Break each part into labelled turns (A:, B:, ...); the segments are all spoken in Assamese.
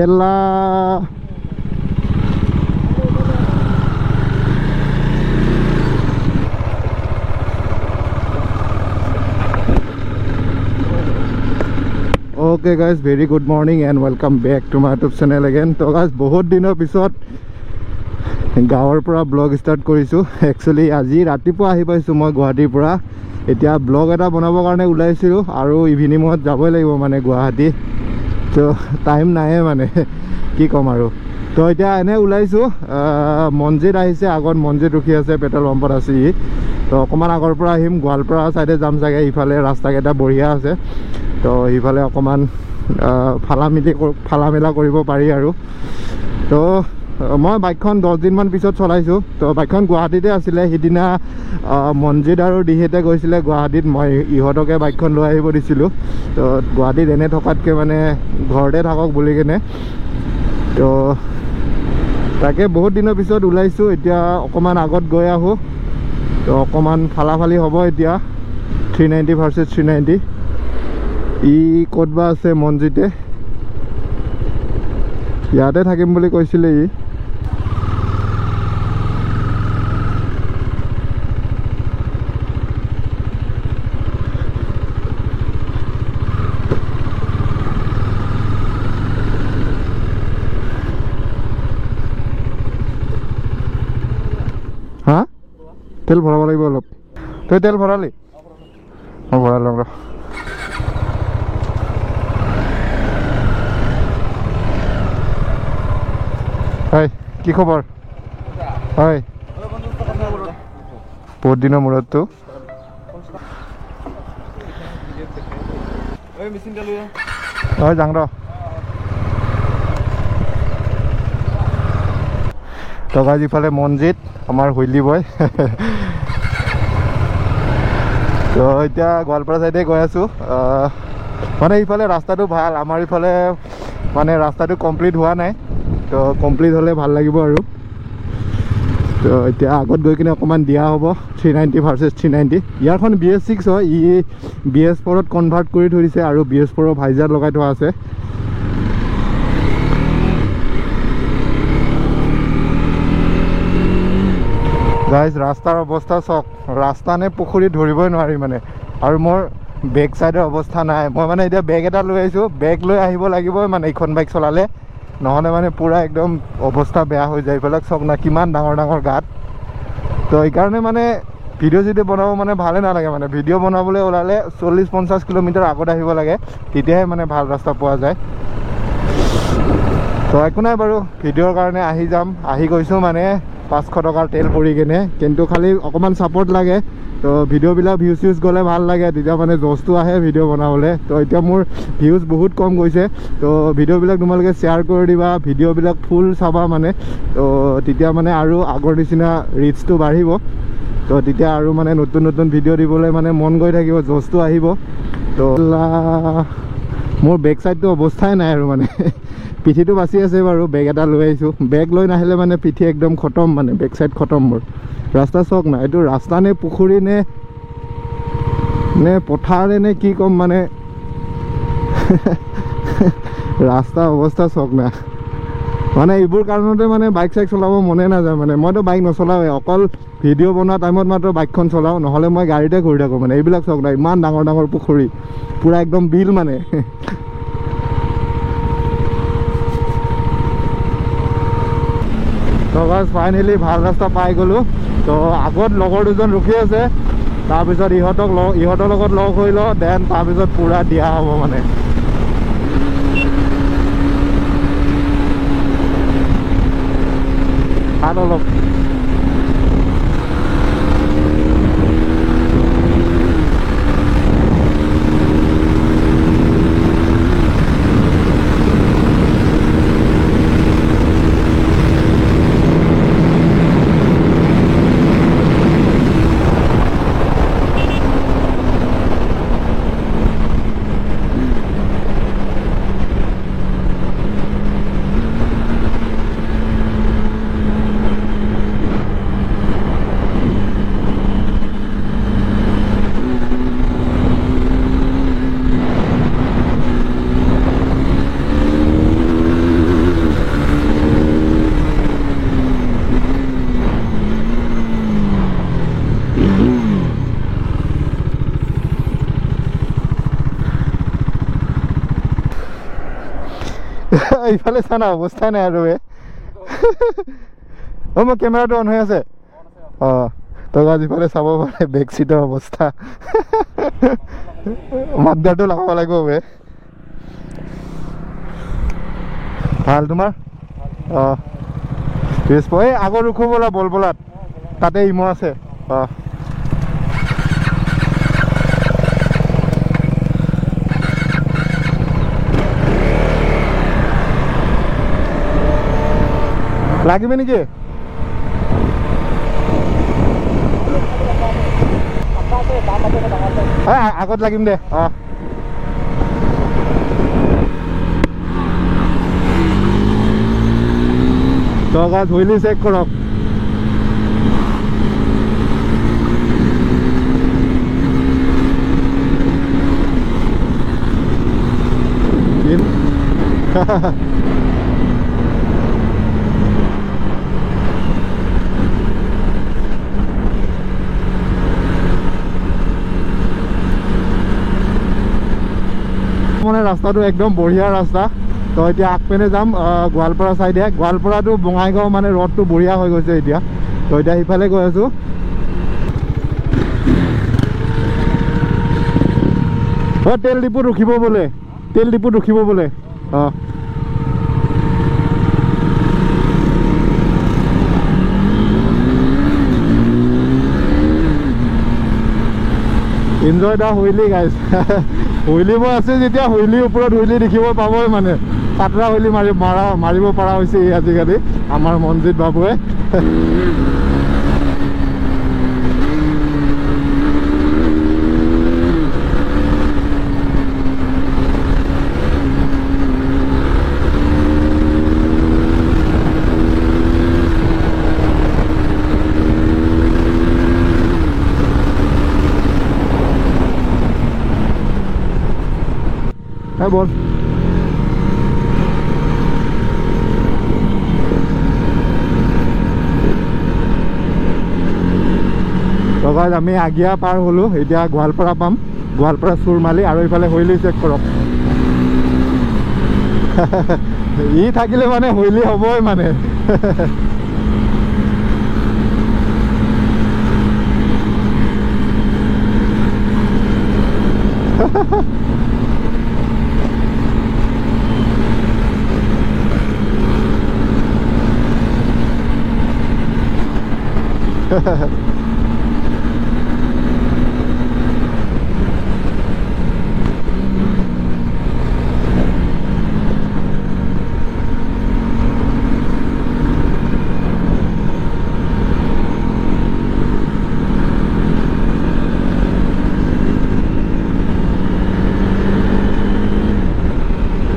A: কেলা Okay guys, very good morning and welcome back to my YouTube channel again. So guys, बहुत दिनों पिছত गाँवर পৰা ब्लॉग स्टार्ट কৰিছো। Actually আজি ৰাতিপুৱা আহি পাইছো মই গুৱাহাটীৰ পৰা। এতিয়া ব্লগ এটা বনাবৰ কাৰণে ওলাইছিলো আৰু ইভিনিংত যাবই লাগিব মানে গুৱাহাটী। তো টাইম নাই মানে কি কম আৰু। তো এতিয়া এনে ওলাইছো মনজিত আহিছে, আগত মনজিত ৰখি আছে, পেট্ৰল পাম্পত আছে। তো অকমান আগৰ পৰা আহিম, গোৱালপাৰা সাইডে যাম চাগে। ইফালে ৰাস্তাকেইটা বঢ়িয়া আছে, তো ইফালে অকমান ফালা মেলা কৰিব পাৰি আৰু। তো মই বাইকখন 10 দিনমান পিছত চলাইছো। তো বাইকখন গুৱাহাটীতে আছিলে। সিদিনা মনজিত আৰু দিহেতে গৈছিলে গুৱাহাটীত, মই ইহঁতকে বাইকখন লৈ আহিব দিছিলোঁ। তো গুৱাহাটীত এনে থকাতকৈ মানে ঘৰতে থাকক বুলি কেনে। তো তাকে বহুত দিনৰ পিছত ওলাইছোঁ। এতিয়া অকমান আগত গৈ আহোঁ। তো অকমান ফালাফালি হ'ব এতিয়া 390 ভাৰ্চেছ 390। ই ক'ত বা আছে মনজিতে, ইয়াতে থাকিম বুলি কৈছিলে ই। হা তেল ভৰাব লাগিব অলপ। তই তেল ভৰালি? মই ভৰাই ল'ম ৰ। হয়, কি খবৰ? হয়, বহুত দিনৰ মূৰততো। হয় যাং ৰ। টকা যিফালে মনজিত আমাৰ হুইলি বয়। তো এতিয়া গোৱালপাৰা চাইডে গৈ আছোঁ। মানে ইফালে ৰাস্তাটো ভাল, আমাৰ ইফালে মানে ৰাস্তাটো কমপ্লিট হোৱা নাই। তো কমপ্লিট হ'লে ভাল লাগিব আৰু। তো এতিয়া আগত গৈ কিনে অকণমান দিয়া হ'ব 390 ভাৰ্চেছ 390। ইয়াৰখন BS6 হয়, ই BS4ত কনভাৰ্ট কৰি থৈ দিছে আৰু BS4ৰ ভাইজাৰ লগাই থোৱা আছে। গাইজ ৰাস্তাৰ অৱস্থা চাওক, ৰাস্তা নে পুখুৰী ধৰিবই নোৱাৰি মানে। আৰু মোৰ বেক চাইডৰ অৱস্থা নাই। মই মানে এতিয়া বেগ এটা লৈ আহিছোঁ, বেগ লৈ আহিব লাগিবই মানে এইখন বাইক চলালে, নহ'লে মানে পূৰা একদম অৱস্থা বেয়া হৈ যায়। এইবিলাক চাওক না কিমান ডাঙৰ ডাঙৰ গাঁত। তো এইকাৰণে মানে ভিডিঅ' চিডিঅ' বনাব মানে ভালে নালাগে। মানে ভিডিঅ' বনাবলৈ ওলালে 40-50 কিলোমিটাৰ আগত আহিব লাগে, তেতিয়াহে মানে ভাল ৰাস্তা পোৱা যায়। তো একো নাই বাৰু, ভিডিঅ'ৰ কাৰণে আহি যাম, আহি গৈছোঁ মানে 500 টকাৰ তেল পৰি কিনে। কিন্তু খালি অকণমান ছাপৰ্ট লাগে। তো ভিডিঅ'বিলাক ভিউজ গ'লে ভাল লাগে, তেতিয়া মানে জজটো আহে ভিডিঅ' বনাবলৈ। তো এতিয়া মোৰ ভিউজ বহুত কম গৈছে। তো ভিডিঅ'বিলাক তোমালোকে শ্বেয়াৰ কৰি দিবা, ভিডিঅ'বিলাক ফুল চাবা মানে। তো তেতিয়া মানে আৰু আগৰ নিচিনা ৰিচটো বাঢ়িব। তো তেতিয়া আৰু মানে নতুন নতুন ভিডিঅ' দিবলৈ মানে মন গৈ থাকিব, জজটো আহিব। তো মোৰ বেক চাইডটো অৱস্থাই নাই আৰু মানে। পিঠিটো বাচি আছে বাৰু, বেগ এটা লৈ আহিছোঁ। বেগ লৈ নাহিলে মানে পিঠি একদম খতম, মানে বেক চাইড খতম মোৰ। ৰাস্তা চাওক না, এইটো ৰাস্তা নে পুখুৰী নে পথাৰে নে কি ক'ম মানে। ৰাস্তা অৱস্থা চাওক না, মানে এইবোৰ কাৰণতে মানে বাইক চাইক চলাব মনে নাযায়। মানে মইতো বাইক নচলাওঁৱেই, অকল ভিডিঅ' বনোৱা টাইমত মাত্ৰ বাইকখন চলাওঁ, নহ'লে মই গাড়ীতে ঘূৰি থাকোঁ মানে। এইবিলাক চাওক না, ইমান ডাঙৰ ডাঙৰ পুখুৰী, পূৰা একদম বিল মানে। তো বাছ ফাইনেলি ভাল ৰাস্তা পাই গ'লোঁ। তো আগত লগৰ দুজন ৰখি আছে, তাৰপিছত ইহঁতৰ লগত লগ হৈ লওঁ, দেন তাৰপিছত পূৰা দিয়া হ'ব মানে। ভাল অলপ ইফালে চা না অৱস্থা নাই আৰু মোৰ কেমেৰাটো অন হৈ আছে তই গাছ ইফালে চাব পাৰে বেক চিটৰ অৱস্থা মাদ্দাৰটো লগাব লাগিব বে ভাল তোমাৰ এই আগৰ ৰুখো বলা বল বলাত তাতে ইমো আছে লাগিবে নেকি আগত লাগিম দে টকা ধুইলি চেক কৰক মানে ৰাস্তাটো একদম বঢ়িয়া ৰাস্তা তো এতিয়া আগপিনে যাম গোৱালপাৰা চাইডে গোৱালপাৰাটো বঙাইগাঁও মানে ৰ'ডটো বঢ়িয়া হৈ গৈছে এতিয়া তো এতিয়া সিফালে গৈ আছোঁ তেল ডিপুত ৰখিব বোলে এনজয় দা হুইলি গাইজ হুইলিব আছে যেতিয়া হুইলিৰ ওপৰত হুইলি দেখিব পাবই মানে পাতৰা হুইলি মাৰিব পৰা হৈছে আজিকালি আমাৰ মনজিত বাবুৱে বল গাইজ আমি আগিয়া পাৰ হলো এতিয়া গোৱালপাৰা পাম গোৱালপাৰা চুৰমালি আৰু ইফালে হুইলি চেক কৰক ই থাকিলে মানে হুইলি হ'বই মানে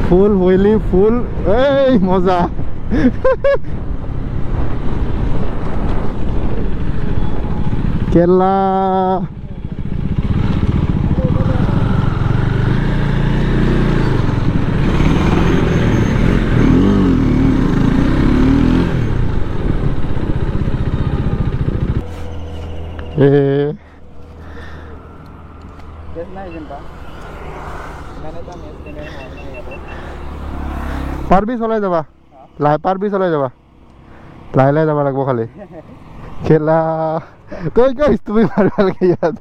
A: ফুল হুইলি ফুল এই মজা কেলা পারবি চলাই যাবা পারবি চলাই যাবা লাহে যাবা লাগবো খালি খেলা তই কিয় তুমি মাৰিব লাগে ইয়াত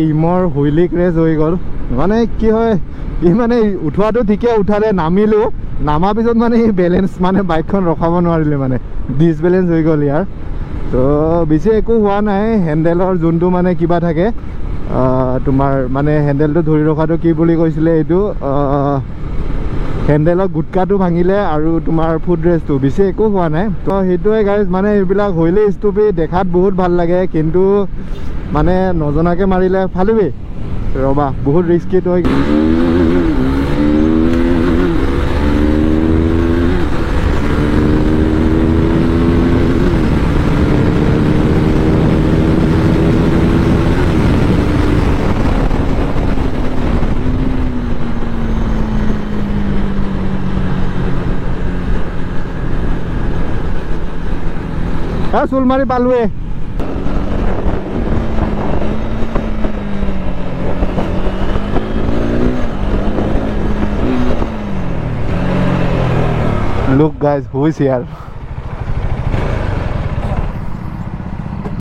A: ইমৰ হুইলি ক্ৰেজ হৈ গ'ল মানে কি হয় ই মানে উঠোৱাটো ঠিকে উঠালে নামিলো নামাৰ পিছত মানে ই বেলেঞ্চ মানে বাইকখন ৰখাব নোৱাৰিলে মানে ডিছবেলেঞ্চ হৈ গ'ল ইয়াৰ তো বেছি একো হোৱা নাই হেণ্ডেলৰ যোনটো মানে কিবা থাকে তোমাৰ মানে হেণ্ডেলটো ধৰি ৰখাটো কি বুলি কৈছিলে এইটো হেণ্ডেলৰ গুটকাটো ভাঙিলে আৰু তোমাৰ ফুট ৰেষ্টটো বেছি একো হোৱা নাই তো সেইটোৱে গাইজ মানে এইবিলাক হুইলি ষ্টুপি দেখাত বহুত ভাল লাগে কিন্তু মানে নজনাকৈ মাৰিলে ফালিবি ৰ'বা বহুত ৰিস্কি তই চুলমাৰি পালোৱে Look guys, who is here?